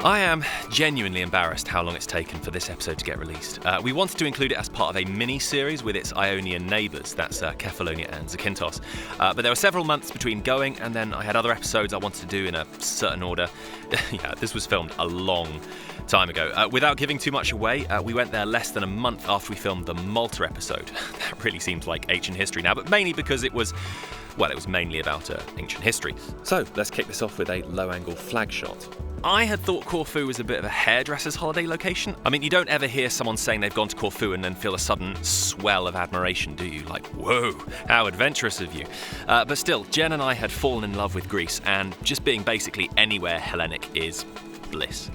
I am genuinely embarrassed how long it's taken for this episode to get released. We wanted to include it as part of a mini-series with its Ionian neighbours, that's Kefalonia and Zakynthos. But there were several months between going, and then I had other episodes I wanted to do in a certain order. Yeah, this was filmed a long time ago. Without giving too much away, we went there less than a month after we filmed the Malta episode. That really seems like ancient history now, but mainly because it was mainly about ancient history. So let's kick this off with a low-angle flag shot. I had thought Corfu was a bit of a hairdresser's holiday location. I mean, you don't ever hear someone saying they've gone to Corfu and then feel a sudden swell of admiration, do you? Like, whoa, how adventurous of you. But still, Jen and I had fallen in love with Greece, and just being basically anywhere Hellenic is bliss.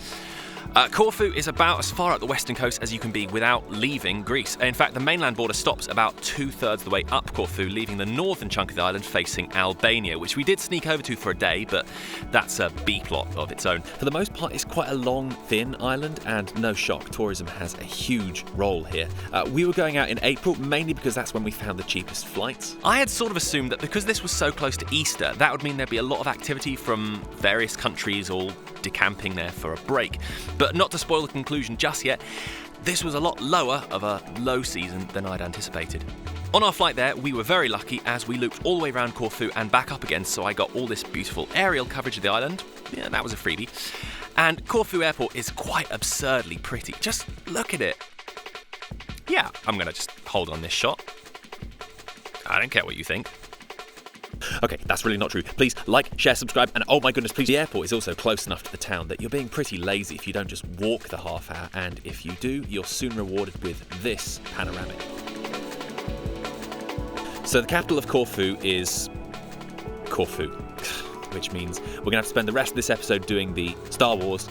Corfu is about as far up the western coast as you can be without leaving Greece. In fact, the mainland border stops about 2/3 of the way up Corfu, leaving the northern chunk of the island facing Albania, which we did sneak over to for a day, but that's a B-plot of its own. For the most part, it's quite a long, thin island, and no shock, tourism has a huge role here. We were going out in April, mainly because that's when we found the cheapest flights. I had sort of assumed that because this was so close to Easter, that would mean there'd be a lot of activity from various countries all decamping there for a break. But not to spoil the conclusion just yet, this was a lot lower of a low season than I'd anticipated. On our flight there, we were very lucky as we looped all the way around Corfu and back up again, so I got all this beautiful aerial coverage of the island. Yeah, that was a freebie. And Corfu Airport is quite absurdly pretty. Just look at it. Yeah, I'm going to just hold on this shot. I don't care what you think. Okay, that's really not true. Please like, share, subscribe, and oh my goodness, please. The airport is also close enough to the town that you're being pretty lazy if you don't just walk the half hour, and if you do, you're soon rewarded with this panoramic. So the capital of Corfu is Corfu, which means we're going to have to spend the rest of this episode doing the Star Wars,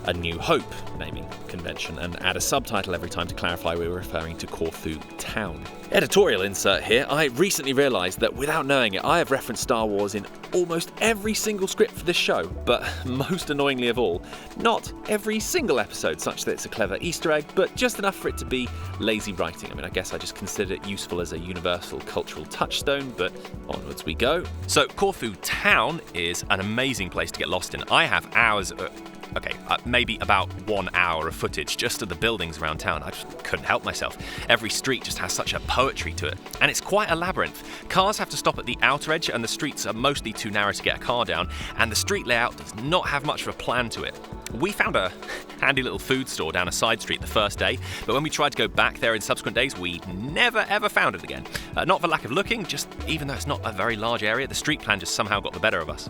A New Hope naming convention and add a subtitle every time to clarify we were referring to Corfu town. Editorial insert here. I recently realised that without knowing it, I have referenced Star Wars in almost every single script for this show, but most annoyingly of all, not every single episode, such that it's a clever Easter egg, but just enough for it to be lazy writing. I mean, I guess I just considered it useful as a universal cultural touchstone, but onwards we go. So Corfu town is an amazing place to get lost in. I have hours maybe about 1 hour of footage just of the buildings around town. I just couldn't help myself. Every street just has such a poetry to it. And it's quite a labyrinth. Cars have to stop at the outer edge, and the streets are mostly too narrow to get a car down, and the street layout does not have much of a plan to it. We found a handy little food store down a side street the first day, but when we tried to go back there in subsequent days, we never ever found it again. Not for lack of looking, just even though it's not a very large area, the street plan just somehow got the better of us.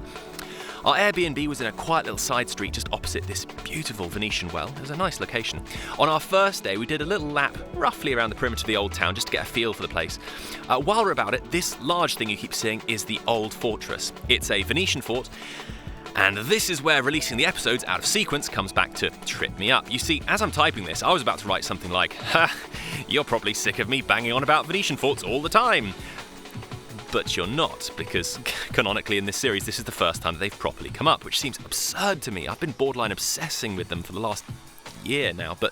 Our Airbnb was in a quiet little side street just opposite this beautiful Venetian well. It was a nice location. On our first day, we did a little lap roughly around the perimeter of the old town just to get a feel for the place. While we're about it, this large thing you keep seeing is the Old Fortress. It's a Venetian fort, and this is where releasing the episodes out of sequence comes back to trip me up. You see, as I'm typing this, I was about to write something like, "Ha, you're probably sick of me banging on about Venetian forts all the time." But you're not, because canonically in this series, this is the first time that they've properly come up, which seems absurd to me. I've been borderline obsessing with them for the last year now, but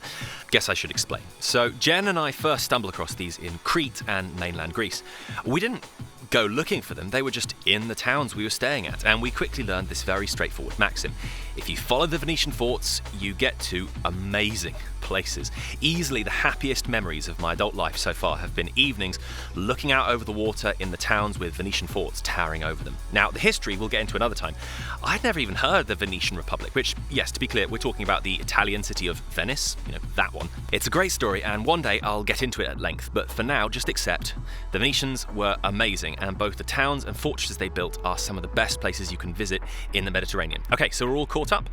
guess I should explain. So Jen and I first stumbled across these in Crete and mainland Greece. We didn't go looking for them, they were just in the towns we were staying at, and we quickly learned this very straightforward maxim. If you follow the Venetian forts, you get to amazing places. Easily the happiest memories of my adult life so far have been evenings looking out over the water in the towns with Venetian forts towering over them. Now, the history we'll get into another time. I'd never even heard of the Venetian Republic, which, yes, to be clear, we're talking about the Italian city of Venice, that one. It's a great story, and one day I'll get into it at length, but for now, just accept the Venetians were amazing, and both the towns and fortresses they built are some of the best places you can visit in the Mediterranean. Okay, so we're all caught up.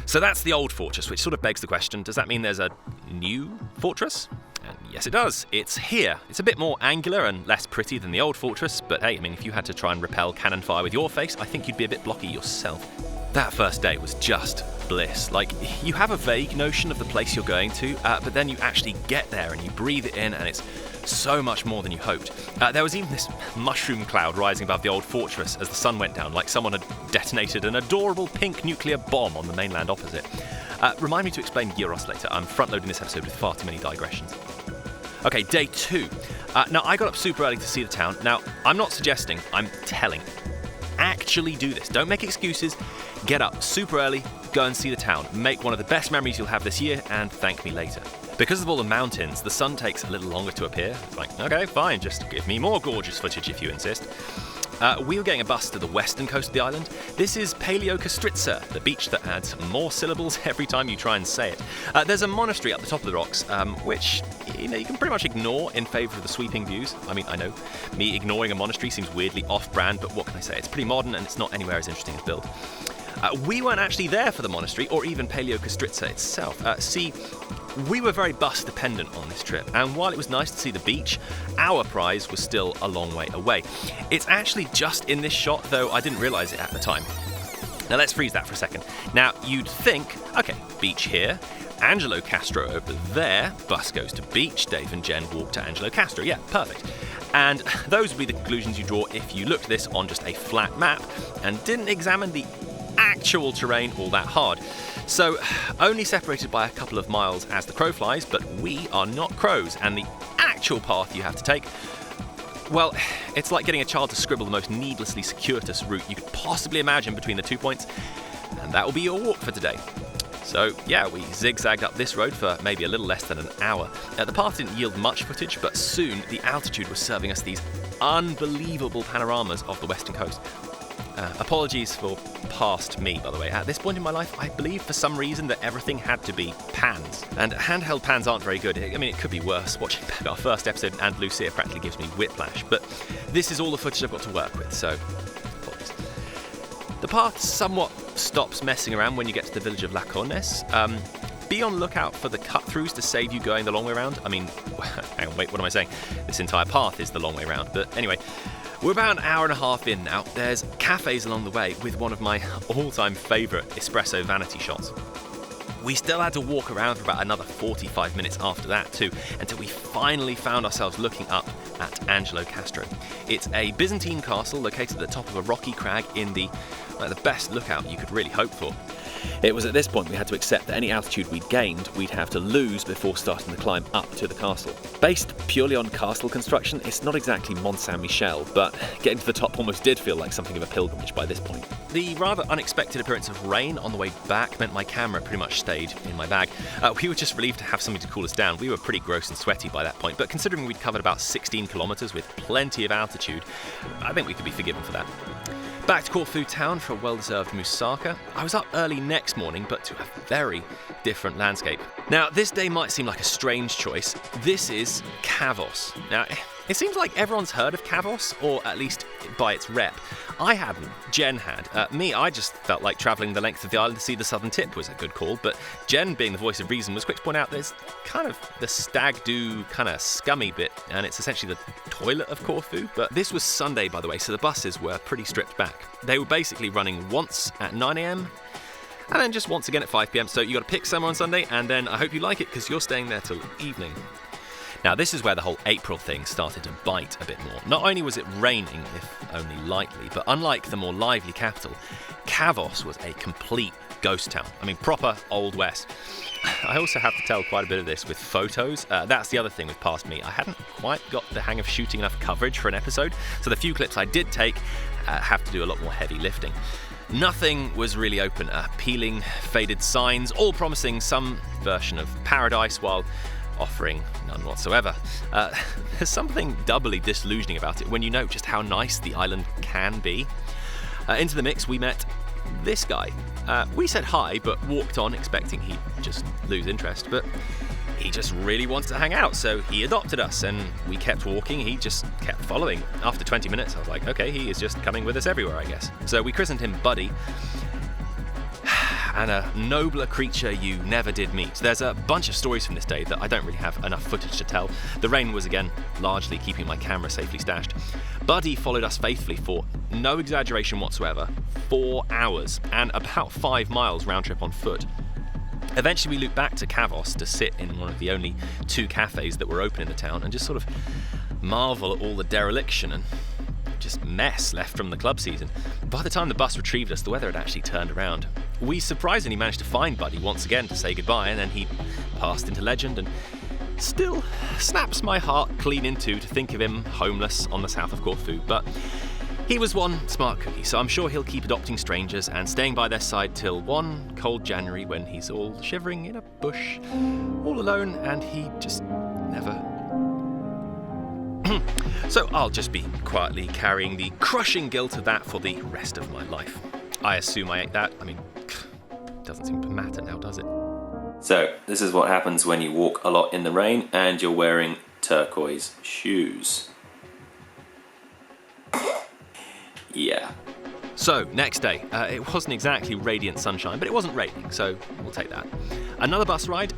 So that's the old fortress, which sort of begs the question, does that mean there's a new fortress? And yes, it does. It's here. It's a bit more angular and less pretty than the old fortress, but hey, I mean, if you had to try and repel cannon fire with your face, I think you'd be a bit blocky yourself. That first day was just bliss. Like, you have a vague notion of the place you're going to, but then you actually get there and you breathe it in, and it's so much more than you hoped. There was even this mushroom cloud rising above the old fortress as the sun went down, like someone had detonated an adorable pink nuclear bomb on the mainland opposite. Remind me to explain Gyros later. I'm front-loading this episode with far too many digressions. Okay, day 2. Now, I got up super early to see the town. Now, I'm not suggesting, I'm telling. actually do this. Don't make excuses. Get up super early, go and see the town. Make one of the best memories you'll have this year, and thank me later. Because of all the mountains, the sun takes a little longer to appear. It's like, okay, fine, just give me more gorgeous footage if you insist. We were getting a bus to the western coast of the island. This is Angelokastro, the beach that adds more syllables every time you try and say it. There's a monastery up the top of the rocks, which you can pretty much ignore in favour of the sweeping views. I mean, I know, me ignoring a monastery seems weirdly off-brand, but what can I say? It's pretty modern and it's not anywhere as interesting as build. We weren't actually there for the monastery or even Angelokastro itself. See, we were very bus dependent on this trip, and while it was nice to see the beach, our prize was still a long way away. It's actually just in this shot, though I didn't realise it at the time. Now let's freeze that for a second. Now you'd think, okay, beach here, Angelokastro over there, bus goes to beach, Dave and Jen walk to Angelokastro, yeah, perfect. And those would be the conclusions you draw if you looked at this on just a flat map and didn't examine the actual terrain all that hard. So, only separated by a couple of miles as the crow flies, but we are not crows, and the actual path you have to take, well, it's like getting a child to scribble the most needlessly circuitous route you could possibly imagine between the 2 points, and that will be your walk for today. So, yeah, we zigzagged up this road for maybe a little less than an hour. The path didn't yield much footage, but soon the altitude was serving us these unbelievable panoramas of the western coast. Apologies for past me, by the way. At this point in my life, I believe for some reason that everything had to be pans. And handheld pans aren't very good. I mean, it could be worse. Watching back our first episode, and Lucia practically gives me whiplash. But this is all the footage I've got to work with, so apologies. The path somewhat stops messing around when you get to the village of Lacones. Be on the lookout for the cut-throughs to save you going the long way around. I mean, hang on, wait, what am I saying? This entire path is the long way round. But anyway, we're about an hour and a half in now. There's cafes along the way with one of my all-time favourite espresso vanity shots. We still had to walk around for about another 45 minutes after that too, until we finally found ourselves looking up at Angelokastro. It's a Byzantine castle located at the top of a rocky crag in the best lookout you could really hope for. It was at this point we had to accept that any altitude we'd gained, we'd have to lose before starting the climb up to the castle. Based purely on castle construction, it's not exactly Mont Saint-Michel, but getting to the top almost did feel like something of a pilgrimage by this point. The rather unexpected appearance of rain on the way back meant my camera pretty much stayed in my bag. We were just relieved to have something to cool us down. We were pretty gross and sweaty by that point, but considering we'd covered about 16 kilometres with plenty of altitude, I think we could be forgiven for that. Back to Corfu town for a well-deserved moussaka. I was up early next morning, but to a very different landscape. Now, this day might seem like a strange choice. This is Kavos. Now, it seems like everyone's heard of Kavos, or at least by its rep. I hadn't. Jen had. I just felt like travelling the length of the island to see the southern tip was a good call, but Jen, being the voice of reason, was quick to point out there's kind of the stag do kind of scummy bit, and it's essentially the toilet of Corfu. But this was Sunday, by the way, so the buses were pretty stripped back. They were basically running once at 9 a.m, and then just once again at 5 p.m, so you got to pick somewhere on Sunday, and then I hope you like it, because you're staying there till evening. Now, this is where the whole April thing started to bite a bit more. Not only was it raining, if only lightly, but unlike the more lively capital, Kavos was a complete ghost town. I mean, proper Old West. I also have to tell quite a bit of this with photos. That's the other thing with past me. I hadn't quite got the hang of shooting enough coverage for an episode, so the few clips I did take have to do a lot more heavy lifting. Nothing was really open. Peeling, faded signs, all promising some version of paradise, while offering none whatsoever. There's something doubly disillusioning about it when you know just how nice the island can be. Into the mix we met this guy. We said hi, but walked on expecting he'd just lose interest, but he just really wanted to hang out, so he adopted us, and we kept walking. He just kept following. After 20 minutes I was like, okay, he is just coming with us everywhere, I guess. So we christened him Buddy, and a nobler creature you never did meet. There's a bunch of stories from this day that I don't really have enough footage to tell. The rain was again largely keeping my camera safely stashed. Buddy followed us faithfully for, no exaggeration whatsoever, 4 hours and about 5 miles round trip on foot. Eventually we looped back to Kavos to sit in one of the only 2 cafes that were open in the town and just sort of marvel at all the dereliction and just mess left from the club season. By the time the bus retrieved us, the weather had actually turned around. We surprisingly managed to find Buddy once again to say goodbye, and then he passed into legend, and still snaps my heart clean in two to think of him homeless on the south of Corfu. But He was one smart cookie, so I'm sure he'll keep adopting strangers and staying by their side till one cold January when he's all shivering in a bush, all alone, and he just never... So I'll just be quietly carrying the crushing guilt of that for the rest of my life. I assume I ate that. I mean, doesn't seem to matter now, does it? So, this is what happens when you walk a lot in the rain and you're wearing turquoise shoes. Yeah. So, next day. It wasn't exactly radiant sunshine, but it wasn't raining, so we'll take that. Another bus ride.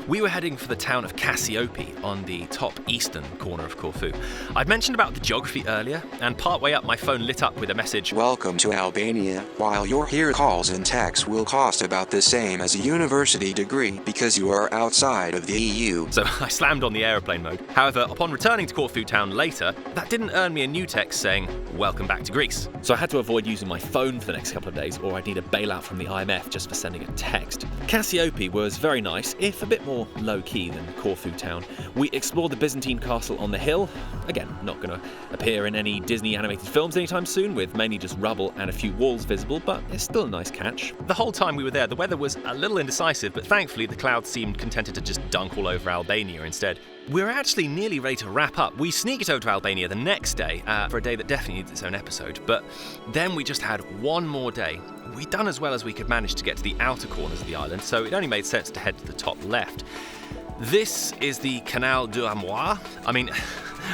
We were heading for the town of Cassiope on the top eastern corner of Corfu. I'd mentioned about the geography earlier, and partway up my phone lit up with a message. Welcome to Albania. While you're here, calls and texts will cost about the same as a university degree because you are outside of the EU. So I slammed on the aeroplane mode. However, upon returning to Corfu town later, that didn't earn me a new text saying, welcome back to Greece. So I had to avoid using my phone for the next couple of days, or I'd need a bailout from the IMF just for sending a text. Cassiope was very nice, if a bit more low-key than Corfu town. We explored the Byzantine castle on the hill. Again, not going to appear in any Disney animated films anytime soon, with mainly just rubble and a few walls visible, but it's still a nice catch. The whole time we were there, the weather was a little indecisive, but thankfully the clouds seemed contented to just dunk all over Albania instead. We were actually nearly ready to wrap up. We sneaked over to Albania the next day for a day that definitely needs its own episode, but then we just had one more day. We'd done as well as we could manage to get to the outer corners of the island, so it only made sense to head to the top left. This is the Canal du Hamois. I mean,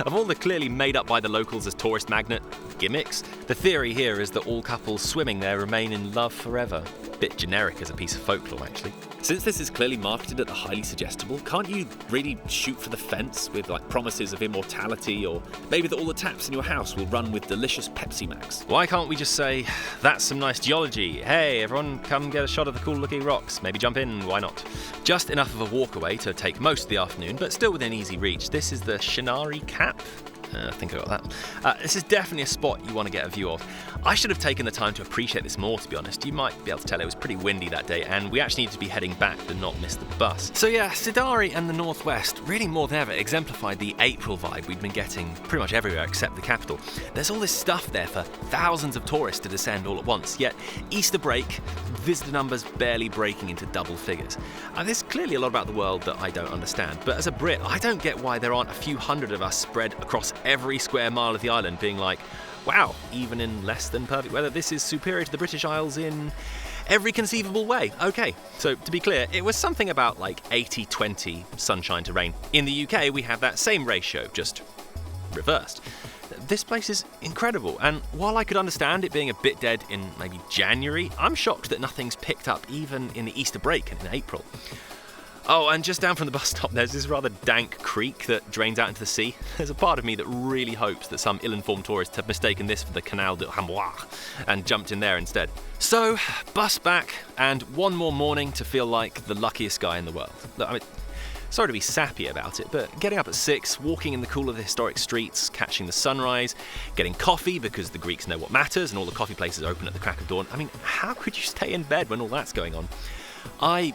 of all the clearly made up by the locals as tourist magnet gimmicks, the theory here is that all couples swimming there remain in love forever. Bit generic as a piece of folklore, actually. Since this is clearly marketed at the highly suggestible, can't you really shoot for the fence with promises of immortality, or maybe that all the taps in your house will run with delicious Pepsi Max? Why can't we just say, that's some nice geology, hey everyone come get a shot of the cool looking rocks, maybe jump in, why not? Just enough of a walk away to take most of the afternoon, but still within easy reach. This is the Shinari Cap. I think I got that. This is definitely a spot you want to get a view of. I should have taken the time to appreciate this more, to be honest. You might be able to tell it was pretty windy that day, and we actually needed to be heading back to not miss the bus. So yeah, Sidari and the Northwest really more than ever exemplified the April vibe we'd been getting pretty much everywhere except the capital. There's all this stuff there for thousands of tourists to descend all at once, yet Easter break, visitor numbers barely breaking into double figures. There's clearly a lot about the world that I don't understand, but as a Brit, I don't get why there aren't a few hundred of us spread across every square mile of the island being like, wow, even in less than perfect weather, this is superior to the British Isles in every conceivable way. Okay, so to be clear, it was something about 80-20 sunshine to rain. In the UK, we have that same ratio, just reversed. This place is incredible, and while I could understand it being a bit dead in maybe January, I'm shocked that nothing's picked up even in the Easter break and in April. Oh, and just down from the bus stop, there's this rather dank creek that drains out into the sea. There's a part of me that really hopes that some ill-informed tourists have mistaken this for the Canal du Hamois and jumped in there instead. So, bus back, and one more morning to feel like the luckiest guy in the world. I mean, sorry to be sappy about it, but getting up at 6, walking in the cool of the historic streets, catching the sunrise, getting coffee because the Greeks know what matters and all the coffee places are open at the crack of dawn. I mean, how could you stay in bed when all that's going on? I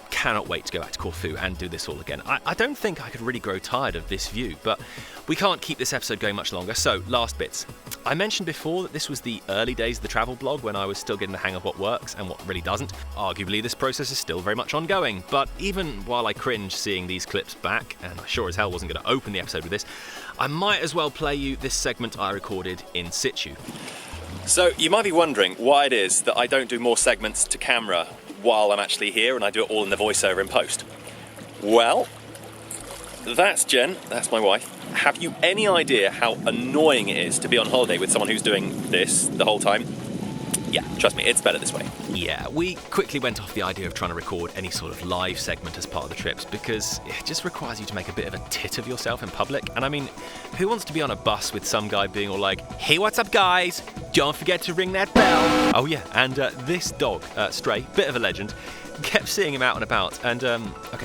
cannot wait to go back to Corfu and do this all again. I don't think I could really grow tired of this view, but we can't keep this episode going much longer, so last bits. I mentioned before that this was the early days of the travel blog when I was still getting the hang of what works and what really doesn't. Arguably, this process is still very much ongoing, but even while I cringe seeing these clips back, and I sure as hell wasn't going to open the episode with this, I might as well play you this segment I recorded in situ. So, you might be wondering why it is that I don't do more segments to camera while I'm actually here and I do it all in the voiceover in post. Well, that's Jen, that's my wife. Have you any idea how annoying it is to be on holiday with someone who's doing this the whole time? Yeah, trust me, it's better this way. Yeah, we quickly went off the idea of trying to record any sort of live segment as part of the trips because it just requires you to make a bit of a tit of yourself in public. And I mean, who wants to be on a bus with some guy being all like, hey, what's up, guys? Don't forget to ring that bell. Oh, yeah, and this dog, Stray, bit of a legend, kept seeing him out and about, and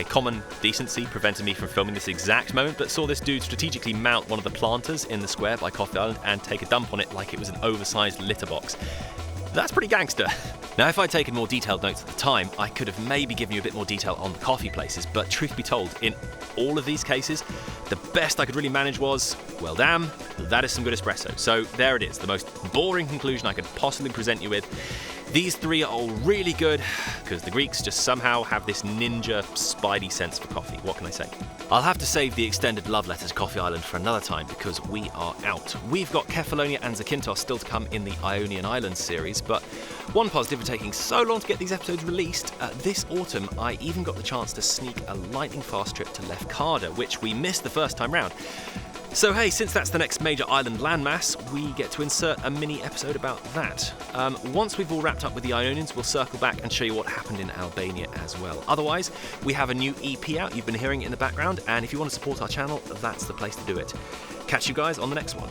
common decency prevented me from filming this exact moment, but saw this dude strategically mount one of the planters in the square by Coffee Island and take a dump on it like it was an oversized litter box. That's pretty gangster. Now, if I'd taken more detailed notes at the time, I could have maybe given you a bit more detail on the coffee places, but truth be told, in all of these cases, the best I could really manage was, well damn, that is some good espresso. So there it is, the most boring conclusion I could possibly present you with. These three are all really good, because the Greeks just somehow have this ninja spidey sense for coffee. What can I say? I'll have to save the extended love letter to Coffee Island for another time, because we are out. We've got Kefalonia and Zakynthos still to come in the Ionian Islands series, but one positive for taking so long to get these episodes released, this autumn I even got the chance to sneak a lightning fast trip to Lefkada, which we missed the first time round. So hey, since that's the next major island landmass, we get to insert a mini episode about that. Once we've all wrapped up with the Ionians, we'll circle back and show you what happened in Albania as well. Otherwise, we have a new EP out, you've been hearing it in the background, and if you want to support our channel, that's the place to do it. Catch you guys on the next one.